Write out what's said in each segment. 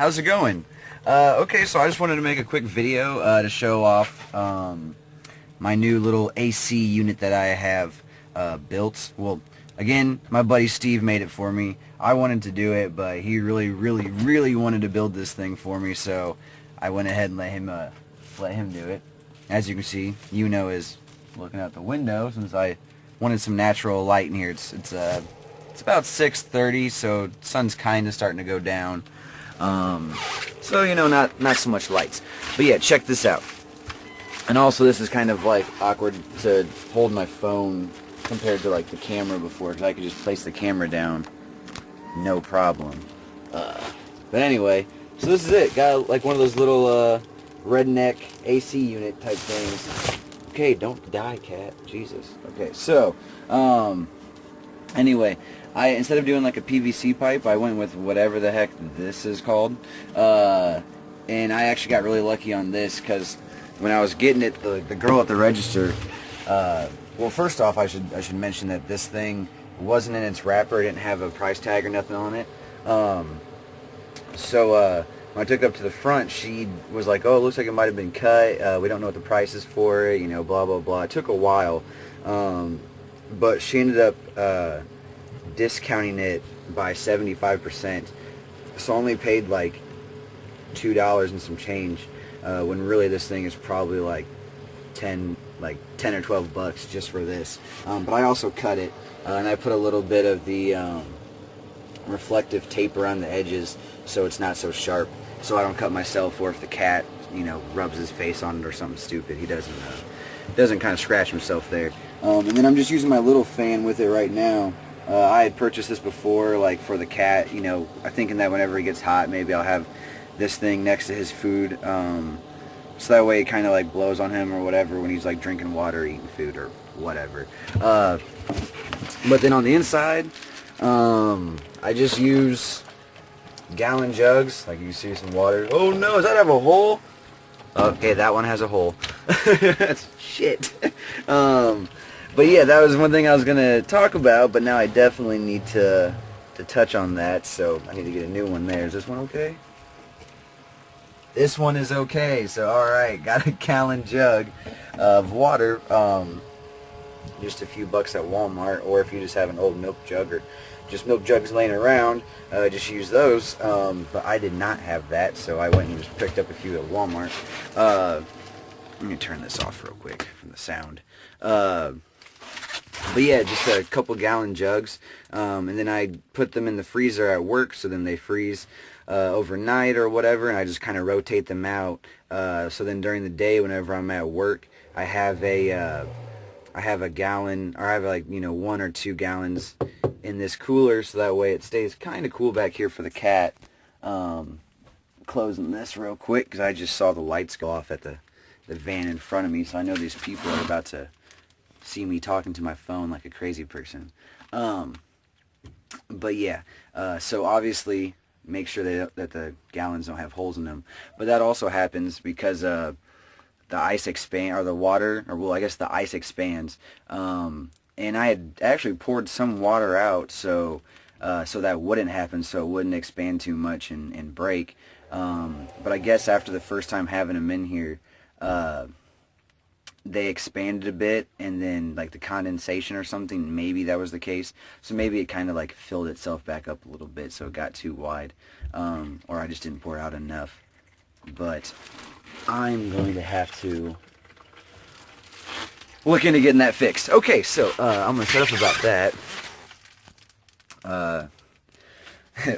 how's it going? Okay, so I just wanted to make a quick video to show off my new little AC unit that I have built. Well, again, my buddy Steve made it for me. I wanted to do it, but he really wanted to build this thing for me, so I went ahead and let him do it. As you can see, Yuno is looking out the window since I wanted some natural light in here. It's about 6:30, so the sun's kind of starting to go down. So you know, not so much lights. But yeah, check this out. And also, this is kind of like awkward to hold my phone compared to like the camera before, because I could just place the camera down, no problem. But anyway, so this is it. Got like one of those little Redneck AC unit type things. Okay, don't die, cat. Jesus. Okay, so anyway, instead of doing like a PVC pipe, I went with whatever the heck this is called. And I actually got really lucky on this, because when I was getting it, the girl at the register, well, first off, I should mention that this thing wasn't in its wrapper. It didn't have a price tag or nothing on it. So when I took it up to the front, she was like, "Oh, it looks like it might have been cut. We don't know what the price is for it, you know, blah, blah, blah." It took a while, but she ended up discounting it by 75%. So I only paid like $2 and some change, when really this thing is probably like 10 or 12 bucks just for this. But I also cut it, and I put a little bit of the reflective tape around the edges so it's not so sharp, so I don't cut myself, or if the cat, you know, rubs his face on it or something stupid, he doesn't kind of scratch himself there. And then I'm just using my little fan with it right now. I had purchased this before, like for the cat, you know, I'm thinking that whenever he gets hot, maybe I'll have this thing next to his food, so that way it kind of like blows on him or whatever when he's like drinking water, eating food, or whatever. But then on the inside, I just use gallon jugs, like you see some water. Oh no, does that have a hole? Okay, that one has a hole. That's shit. But yeah, that was one thing I was gonna talk about, but now I definitely need to touch on that, so I need to get a new one there. Is this one okay? This one is okay, so alright, got a gallon jug of water, just a few bucks at Walmart, or if you just have an old milk jug, or just milk jugs laying around, just use those, but I did not have that, so I went and just picked up a few at Walmart. Let me turn this off real quick from the sound. But yeah, just a couple gallon jugs, and then I put them in the freezer at work, so then they freeze overnight or whatever, and I just kind of rotate them out, so then during the day whenever I'm at work, I have a gallon, or I have like, you know, 1 or 2 gallons in this cooler, so that way it stays kind of cool back here for the cat. Closing this real quick because I just saw the lights go off at the van in front of me, so I know these people are about to see me talking to my phone like a crazy person. But yeah, so obviously make sure that the gallons don't have holes in them, but that also happens because the ice expand, or the water, or well, I guess the ice expands, and I had actually poured some water out so that wouldn't happen, so it wouldn't expand too much and break. But I guess after the first time having them in here, they expanded a bit, and then like the condensation or something, maybe that was the case, so maybe it kind of like filled itself back up a little bit, so it got too wide, or I just didn't pour out enough. But I'm going to have to look into getting that fixed. Okay, so I'm going to shut up about that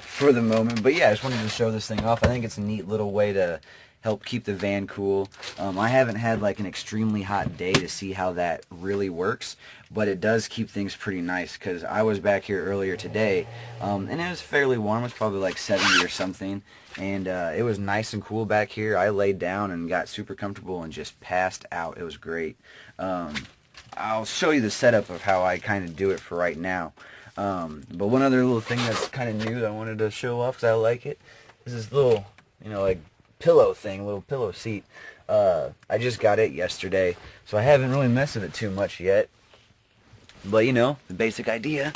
for the moment. But yeah, I just wanted to show this thing off. I think it's a neat little way to help keep the van cool. I haven't had like an extremely hot day to see how that really works, but it does keep things pretty nice, because I was back here earlier today, and it was fairly warm. It was probably like 70 or something, and it was nice and cool back here. I laid down and got super comfortable and just passed out. It was great. I'll show you the setup of how I kind of do it for right now. But one other little thing that's kind of new that I wanted to show off because I like it is this little, you know, like pillow thing, little pillow seat. I just got it yesterday, so I haven't really messed with it too much yet. But you know, the basic idea.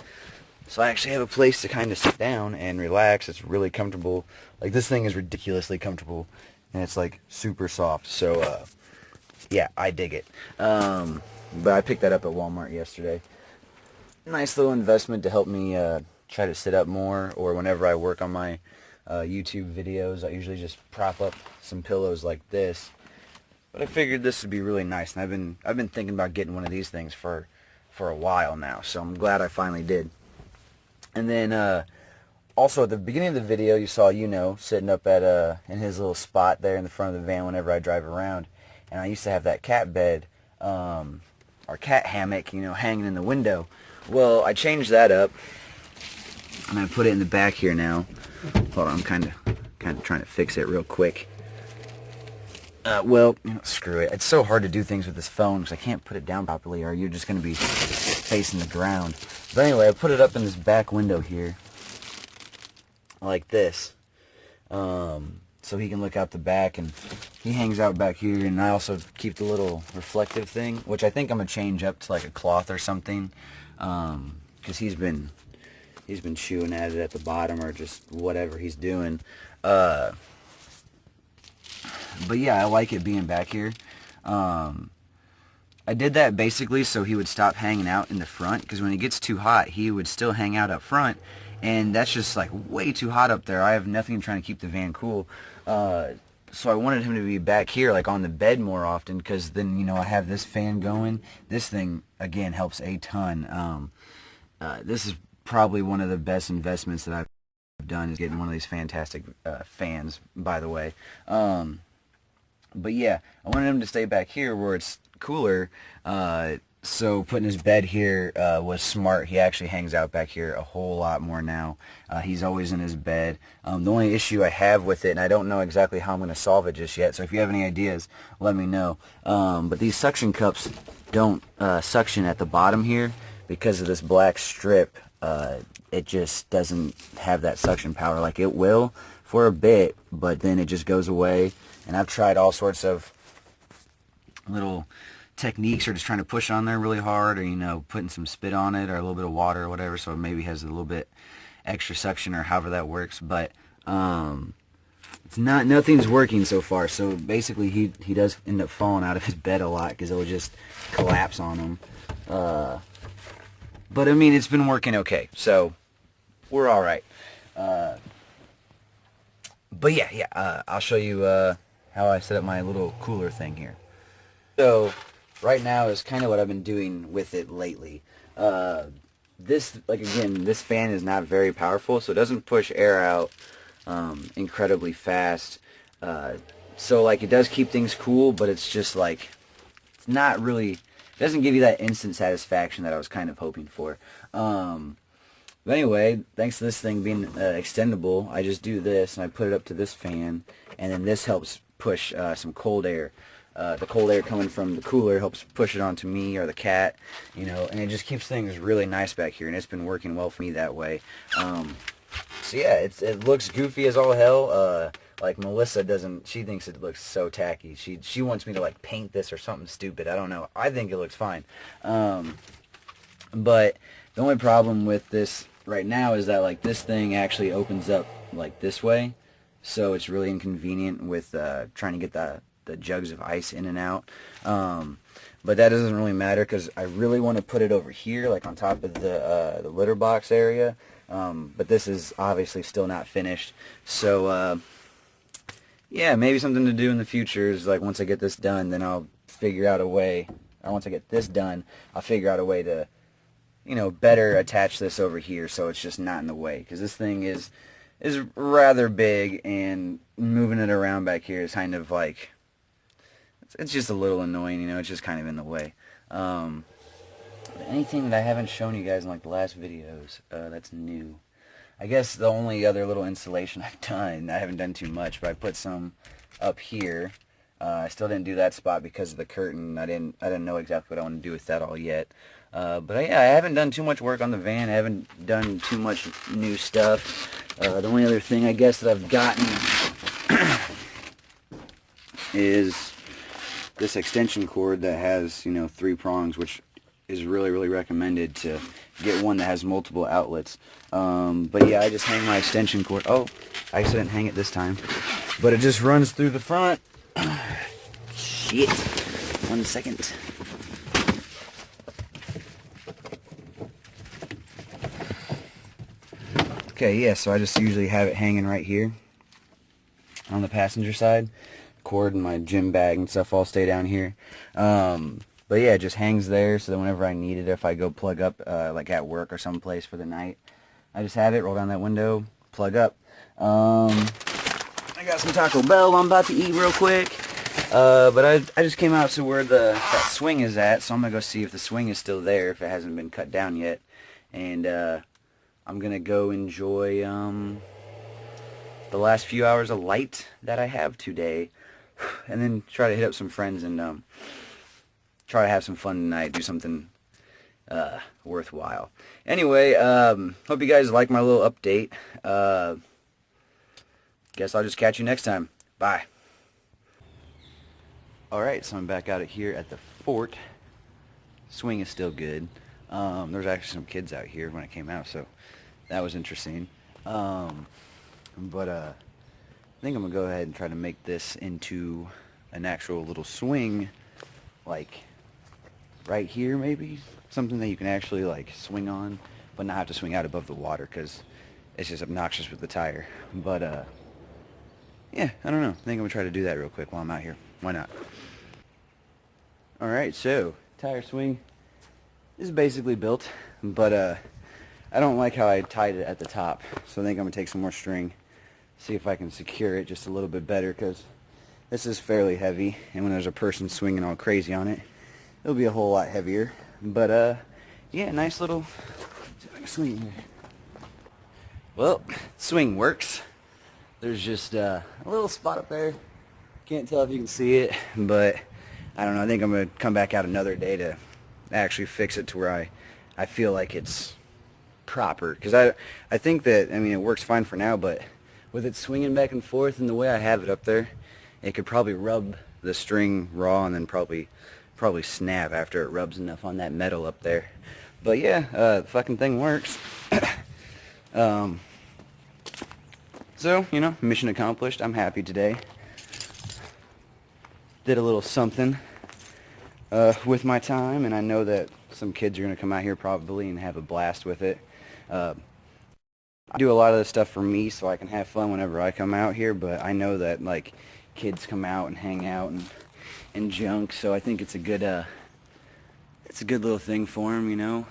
So I actually have a place to kind of sit down and relax. It's really comfortable. Like, this thing is ridiculously comfortable, and it's like super soft. So yeah, I dig it. But I picked that up at Walmart yesterday. Nice little investment to help me try to sit up more, or whenever I work on my YouTube videos, I usually just prop up some pillows like this. But I figured this would be really nice, and I've been thinking about getting one of these things for a while now, so I'm glad I finally did. And then also at the beginning of the video, you saw sitting up at in his little spot there in the front of the van whenever I drive around, and I used to have that cat bed or cat hammock, hanging in the window. Well, I changed that up, and I put it in the back here now. Hold on, I'm kind of trying to fix it real quick. Well, screw it. It's so hard to do things with this phone because I can't put it down properly, or you're just going to be facing the ground. But anyway, I put it up in this back window here, like this, so he can look out the back, and he hangs out back here. And I also keep the little reflective thing, which I think I'm gonna change up to like a cloth or something, because he's been chewing at it at the bottom, or just whatever he's doing. But yeah, I like it being back here. I did that basically so he would stop hanging out in the front, because when it gets too hot, he would still hang out up front, and that's just like way too hot up there. I have nothing trying to keep the van cool. So I wanted him to be back here, like on the bed more often, because then, I have this fan going. This thing, again, helps a ton. This is probably one of the best investments that I've done, is getting one of these fantastic fans, by the way. But yeah, I wanted him to stay back here where it's cooler, so putting his bed here was smart. He actually hangs out back here a whole lot more now. He's always in his bed. The only issue I have with it, and I don't know exactly how I'm going to solve it just yet, so if you have any ideas, let me know. But these suction cups don't suction at the bottom here because of this black strip. It just doesn't have that suction power. Like, it will for a bit, but then it just goes away. And I've tried all sorts of little techniques, or just trying to push on there really hard, or putting some spit on it, or a little bit of water or whatever, so it maybe has a little bit extra suction, or however that works. But nothing's working so far. So basically he does end up falling out of his bed a lot, because it will just collapse on him. But I mean, it's been working okay, so we're all right. But yeah, I'll show you how I set up my little cooler thing here. So right now is kind of what I've been doing with it lately. This fan is not very powerful, so it doesn't push air out incredibly fast. So like, it does keep things cool, but it's just like, it's not really, it doesn't give you that instant satisfaction that I was kind of hoping for. But anyway, thanks to this thing being extendable, I just do this, and I put it up to this fan, and then this helps push some cold air. The cold air coming from the cooler helps push it onto me or the cat, and it just keeps things really nice back here, and it's been working well for me that way. So yeah, it looks goofy as all hell. Like, Melissa she thinks it looks so tacky. She wants me to like paint this or something stupid. I don't know. I think it looks fine. But the only problem with this right now is that, like, this thing actually opens up like this way, so it's really inconvenient with trying to get the jugs of ice in and out. But that doesn't really matter, because I really want to put it over here, like on top of the litter box area. But this is obviously still not finished, so yeah, maybe something to do in the future is, like, once I get this done, then I'll figure out a way, or once I get this done, I'll figure out a way to, better attach this over here so it's just not in the way, because this thing is rather big, and moving it around back here is kind of like, it's just a little annoying, it's just kind of in the way. Anything that I haven't shown you guys in like the last videos that's new, I guess the only other little installation I've done, I haven't done too much, but I put some up here. I still didn't do that spot because of the curtain. I didn't know exactly what I want to do with that all yet. But yeah, I haven't done too much work on the van. I haven't done too much new stuff. The only other thing I guess that I've gotten is this extension cord that has, 3 prongs, which is really, really recommended to get one that has multiple outlets. But yeah, I just hang my extension cord. Oh, I didn't hang it this time. But it just runs through the front. Shit. 1 second. Okay, yeah, so I just usually have it hanging right here on the passenger side. Cord and my gym bag and stuff all stay down here. But yeah, it just hangs there so that whenever I need it, if I go plug up, like at work or someplace for the night, I just have it, roll down that window, plug up. I got some Taco Bell I'm about to eat real quick. But I just came out to where that swing is at, so I'm going to go see if the swing is still there, if it hasn't been cut down yet. And I'm going to go enjoy the last few hours of light that I have today. And then try to hit up some friends and try to have some fun tonight, do something worthwhile. Anyway, hope you guys like my little update. Guess I'll just catch you next time. Bye. Alright, so I'm back out here at the fort. Swing is still good. There's actually some kids out here when I came out, so that was interesting. I think I'm going to go ahead and try to make this into an actual little swing, like right here maybe. Something that you can actually like swing on, but not have to swing out above the water because it's just obnoxious with the tire. But yeah, I don't know. I think I'm going to try to do that real quick while I'm out here. Why not? Alright, so tire swing is basically built, but I don't like how I tied it at the top, so I think I'm going to take some more string, see if I can secure it just a little bit better, because this is fairly heavy, and when there's a person swinging all crazy on it, it'll be a whole lot heavier. But yeah, nice little, see if I can swing here. Well, swing works. There's just a little spot up there. Can't tell if you can see it, but I don't know. I think I'm going to come back out another day to actually fix it to where I feel like it's proper. Because I think that, I mean, it works fine for now, but with it swinging back and forth and the way I have it up there, it could probably rub the string raw and then probably snap after it rubs enough on that metal up there. But yeah, the fucking thing works. So, you know, mission accomplished. I'm happy today. Did a little something with my time, and I know that some kids are going to come out here probably and have a blast with it. I do a lot of this stuff for me so I can have fun whenever I come out here, but I know that like kids come out and hang out and junk, so I think it's a good little thing for them, you know.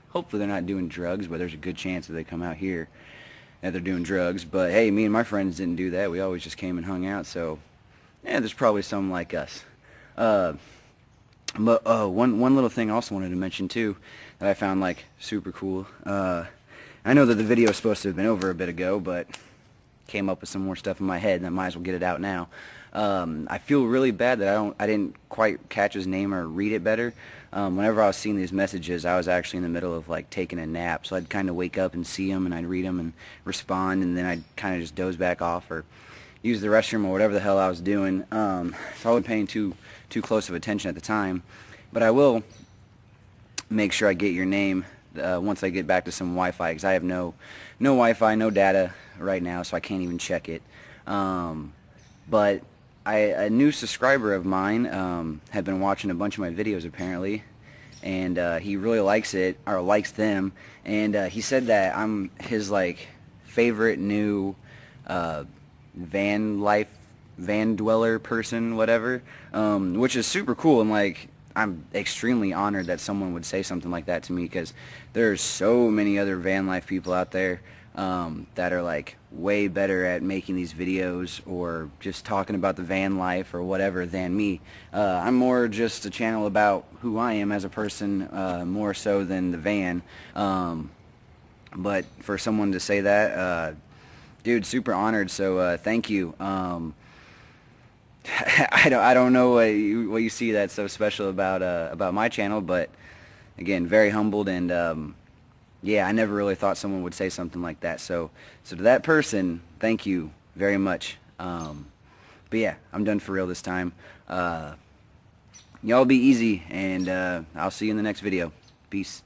Hopefully they're not doing drugs, but there's a good chance that they come out here that they're doing drugs. But hey, me and my friends didn't do that. We always just came and hung out, so yeah, there's probably some like us. But one little thing I also wanted to mention too that I found like super cool. I know that the video is supposed to have been over a bit ago, but came up with some more stuff in my head, and I might as well get it out now. I feel really bad that I didn't quite catch his name or read it better. Whenever I was seeing these messages, I was actually in the middle of like taking a nap, so I'd kind of wake up and see them, and I'd read them and respond, and then I'd kind of just doze back off or use the restroom or whatever the hell I was doing. So I wasn't paying too close of attention at the time, but I will make sure I get your name once I get back to some Wi-Fi, because I have no Wi-Fi, no data right now, so I can't even check it. But a new subscriber of mine had been watching a bunch of my videos apparently, and he really likes it, or likes them, and he said that I'm his like favorite new van dweller person, whatever, which is super cool, and like I'm extremely honored that someone would say something like that to me, because there's so many other van life people out there that are like way better at making these videos or just talking about the van life or whatever than me. I'm more just a channel about who I am as a person, more so than the van. But for someone to say that, dude, super honored, so thank you. I don't know what you see that's so special about my channel, but again, very humbled, and yeah, I never really thought someone would say something like that. So to that person, thank you very much. But yeah, I'm done for real this time. Y'all be easy, and I'll see you in the next video. Peace.